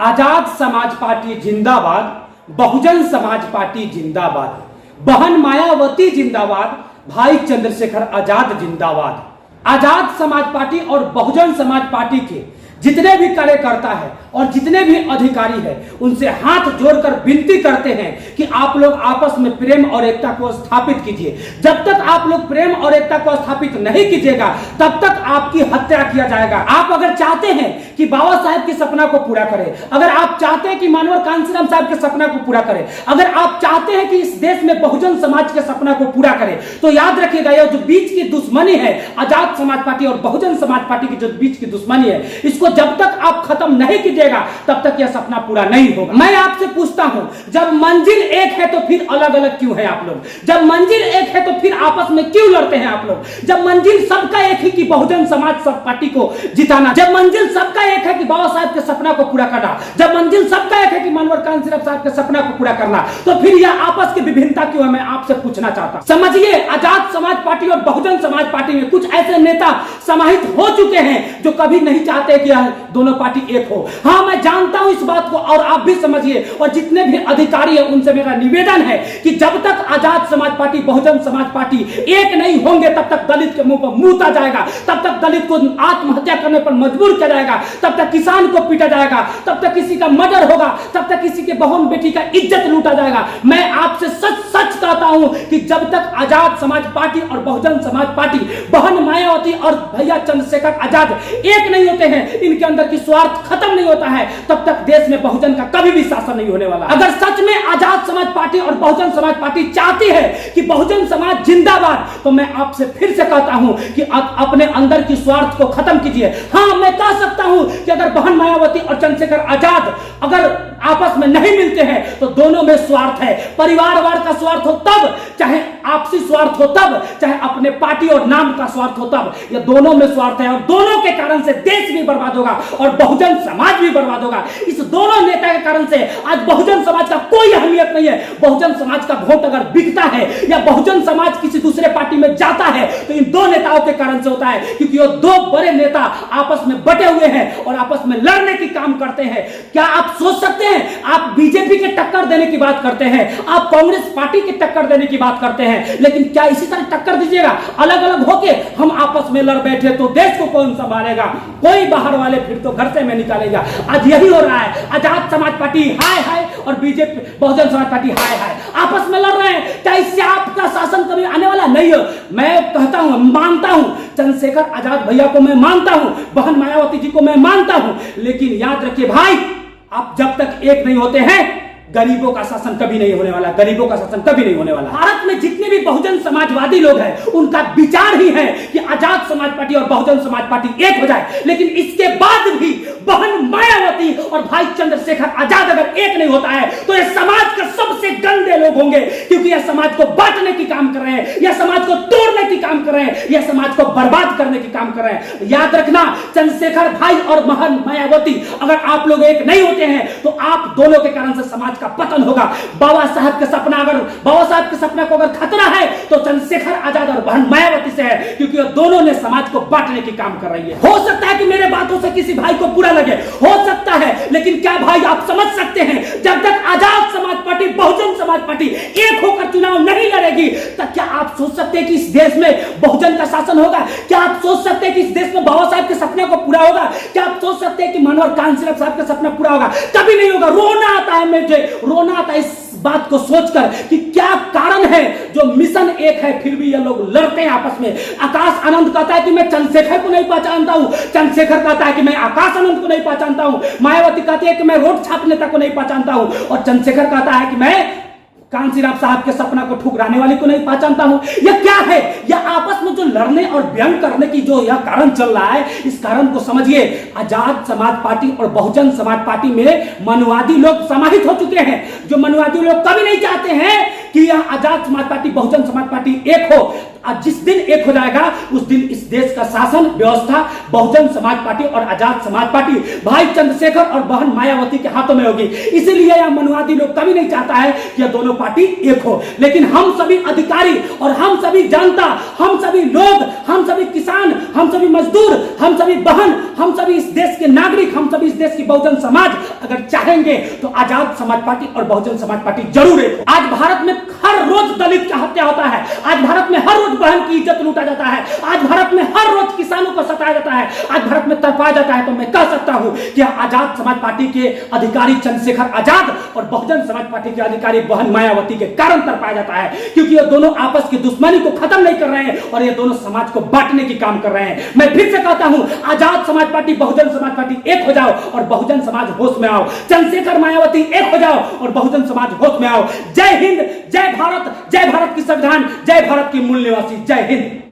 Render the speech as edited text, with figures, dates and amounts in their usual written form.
Azad Samaj party जिंदाबाद, Bahujan Samaj party जिंदाबाद, बहन मायावती जिंदाबाद, भाई चंद्रशेखर आजाद जिंदाबाद। आजाद समाज पार्टी और बहुजन समाज पार्टी के जितने भी कार्यकर्ता है और जितने भी अधिकारी हैं उनसे हाथ जोड़कर विनती करते हैं कि आप लोग आपस में प्रेम और एकता को स्थापित कीजिए। जब तक आप लोग प्रेम और एकता को स्थापित नहीं कीजिएगा तब तक आपकी हत्या किया जाएगा। आप अगर चाहते हैं कि बाबा साहेब के सपना को पूरा करें, अगर आप चाहते हैं कि मानवर कांसीराम साहब के सपना को पूरा करें, अगर आप चाहते हैं कि इस देश में बहुजन समाज के सपना को पूरा करें, तो याद रखिएगा यह जो बीच की दुश्मनी है आजाद समाज पार्टी और बहुजन समाज पार्टी की जो बीच की दुश्मनी है, इसको जब तक आप खत्म नहीं कीजिएगा तब तक यह सपना पूरा नहीं होगा। मैं आपसे पूछता हूं, जब मंजिल एक है तो फिर अलग अलग क्यों है आप लोग? जब मंजिल एक है तो फिर आपस में क्यों लड़ते हैं आप लोग? जब मंजिल सबका एक है कि बहुजन समाज सब पार्टी को जिताना, जब मंजिल सबका एक है कि बाबा साहब के सपना को पूरा करना, जब मंजिल सबका एक है कि मानवर कांसीराम साहब के सपना को पूरा करना, तो फिर यह आपस की विभिन्नता क्यों है? मैं आपसे पूछना चाहता हूं। समझिए, आजाद समाज पार्टी और बहुजन समाज पार्टी में कुछ ऐसे नेता समाहित हो चुके हैं जो कभी नहीं चाहते कि दोनों पार्टी एक हो। हाँ, मैं जानता हूं इस बात को और आप भी समझिए, और जितने भी अधिकारी हैं उनसे मेरा निवेदन है कि जब तक आजाद समाज पार्टी बहुजन समाज पार्टी एक नहीं होंगे तब तक दलित के मुंह पर मूता जाएगा, तब तक दलित को आत्महत्या करने पर मजबूर किया जाएगा, तब तक किसान को पीटा जाएगा, तब तक किसी का मर्डर होगा, तब तक किसी के बहन बेटी का इज्जत लूटा जाएगा। मैं आपसे सच सच कहता हूं कि जब तक आजाद समाज पार्टी और बहुजन समाज पार्टी, बहन मायावती और भैया चंद्रशेखर आजाद एक नहीं होते हैं, इनके अंदर की स्वार्थ खत्म नहीं होता है, तब तक देश में बहुजन का कभी भी शासन नहीं होने वाला। अगर सच में आजाद समाज पार्टी और बहुजन समाज पार्टी चाहती है कि बहुजन समाज जिंदाबाद, तो मैं आपसे फिर से कहता हूं कि आप अपने अंदर की स्वार्थ को खत्म कीजिए। हाँ, मैं कह सकता हूं कि अगर बहन मायावती और चंद्रशेखर आजाद अगर आपस में नहीं मिलते हैं तो दोनों में स्वार्थ है। परिवारवाद का स्वार्थ हो तब, चाहे आपसी स्वार्थ हो तब, चाहे अपने पार्टी और नाम का स्वार्थ हो तब, ये दोनों में स्वार्थ है और दोनों के कारण से देश भी बर्बाद होगा और बहुजन समाज भी बर्बाद होगा। इस दोनों नेता के कारण से आज बहुजन समाज का कोई अहमियत नहीं है। बहुजन समाज का वोट अगर बिकता है या बहुजन समाज किसी दूसरे पार्टी में जाता है तो इन दो नेताओं के कारण से होता है, क्योंकि ये दो बड़े नेता आपस में बटे हुए हैं और आपस में लड़ने की काम करते हैं। क्या आप सोच सकते हैं, आप बीजेपी के टक्कर देने की बात करते हैं, आप कांग्रेस पार्टी की टक्कर देने की बात करते हैं, लेकिन क्या इसी तरह टक्कर दीजिएगा अलग अलग होके हम आपस में लड़ बैठे तो देश को कौन संभालेगा? कोई बाहर वाले फिर तो घर से में निकालेगा। आज यही हो रहा है। आजाद समाज पार्टी हाय हाय और बीजेपी बहुजन समाज पार्टी हाय हाय आपस में लड़ रहे हैं। क्या इससे आपका शासन कभी आने वाला नहीं हो? मैं कहता हूं, मानता हूं, चंद्रशेखर आजाद भैया को मैं मानता हूं, बहन मायावती जी को मैं मानता हूं, लेकिन याद रखिए भाई, आप जब तक एक नहीं होते हैं गरीबों का शासन कभी नहीं होने वाला। गरीबों का शासन कभी नहीं होने वाला। भारत में जितने भी बहुजन समाजवादी लोग हैं उनका विचार ही है कि आजाद समाज पार्टी और बहुजन समाज पार्टी एक हो जाए, लेकिन इसके बाद भी बहन मायावती और भाई चंद्रशेखर आजाद अगर एक नहीं होता है तो यह समाज के सबसे गंदे लोग होंगे, क्योंकि यह समाज को बांटने की काम कर रहे हैं, यह समाज को तोड़ने की काम कर रहे हैं, यह समाज को बर्बाद करने की काम कर रहे हैं। याद रखना, चंद्रशेखर भाई और बहन मायावती अगर आप लोग एक नहीं होते हैं तो आप दोनों के कारण से समाज का पतन होगा। बाबा साहब के सपना, अगर बाबा साहब के सपना को अगर खतरा है तो चंद्रशेखर आजाद और बहन मायावती से है, क्योंकि ये दोनों ने समाज को बांटने की काम कर रही है। हो सकता है कि मेरे बातों से किसी भाई को बुरा लगे, हो सकता है, लेकिन क्या भाई आप समझ सकते हैं जब तक आजाद समाज पार्टी बहुजन समाज पार्टी एक होकर चुनाव नहीं लड़ेगी तब क्या आप सोच सकते हैं कि इस देश में बहुजन का शासन होगा? क्या आप सोच सकते हैं कि इस देश में बाबा साहब के सपने को पूरा होगा? क्या आप सोच सकते हैं कि मानवर कांसीराम साहब का सपना पूरा होगा? कभी नहीं होगा। रोना आता है, मुझे रोना आता है इस बात को सोचकर कि क्या कारण है जो मिशन एक है फिर भी ये लोग लड़ते हैं आपस में। आकाश आनंद कहता है कि मैं चंद्रशेखर को नहीं पहचानता हूं, चंद्रशेखर कहता है कि मैं आकाश आनंद को नहीं पहचानता हूं, मायावती कहती है कि मैं रोड छाप नेता को नहीं पहचानता हूं, और चंद्रशेखर कहता है कि मैं कांसीराम साहब के सपना को ठुकराने वाले को नहीं पहचानता हूं। यह क्या है? यह आपस में जो लड़ने और व्यंग करने की जो यह कारण चल रहा है, इस कारण को समझिए। आजाद समाज पार्टी और बहुजन समाज पार्टी में मनुवादी लोग समाहित हो चुके हैं, जो मनुवादी लोग कभी नहीं चाहते हैं कि यह आजाद समाज पार्टी बहुजन समाज पार्टी एक हो। आज जिस दिन एक हो जाएगा उस दिन इस देश का शासन व्यवस्था बहुजन समाज पार्टी और आजाद समाज पार्टी भाई चंद्रशेखर और बहन मायावती के हाथों में होगी। इसीलिए यह मनुवादी लोग कभी नहीं चाहता है कि यह दोनों पार्टी एक हो, लेकिन हम सभी अधिकारी और हम सभी जनता, हम सभी लोग, हम सभी किसान, हम सभी मजदूर, हम सभी बहन, हम सभी इस देश के नागरिक, हम सभी इस देश की बहुजन समाज अगर चाहेंगे तो आजाद समाज पार्टी और बहुजन समाज पार्टी जरूर है। आज भारत में हर रोज दलित का हत्या होता है, आज भारत में हर रोज बहन की इज्जत लूटा जाता है, आज भारत में हर रोज किसानों को सताया जाता है, आज भारत में तरफाया जाता है। तो मैं कह सकता हूं कि आजाद समाज पार्टी के अधिकारी चंद्रशेखर आजाद और बहुजन समाज पार्टी के अधिकारी बहन मायावती के कारण तरफाया जाता है, क्योंकि ये दोनों आपस की दुश्मनी को खत्म नहीं कर रहे हैं और ये दोनों समाज को बांटने की काम कर रहे हैं। मैं फिर से कहता हूं, आजाद समाज पार्टी बहुजन समाज पार्टी एक हो जाओ और बहुजन समाज होश में आओ। चंद्रशेखर मायावती एक हो जाओ और बहुजन समाज होश में आओ। जय हिंद, जय भारत की संविधान, जय भारत की मूल निवासी, जय हिंद।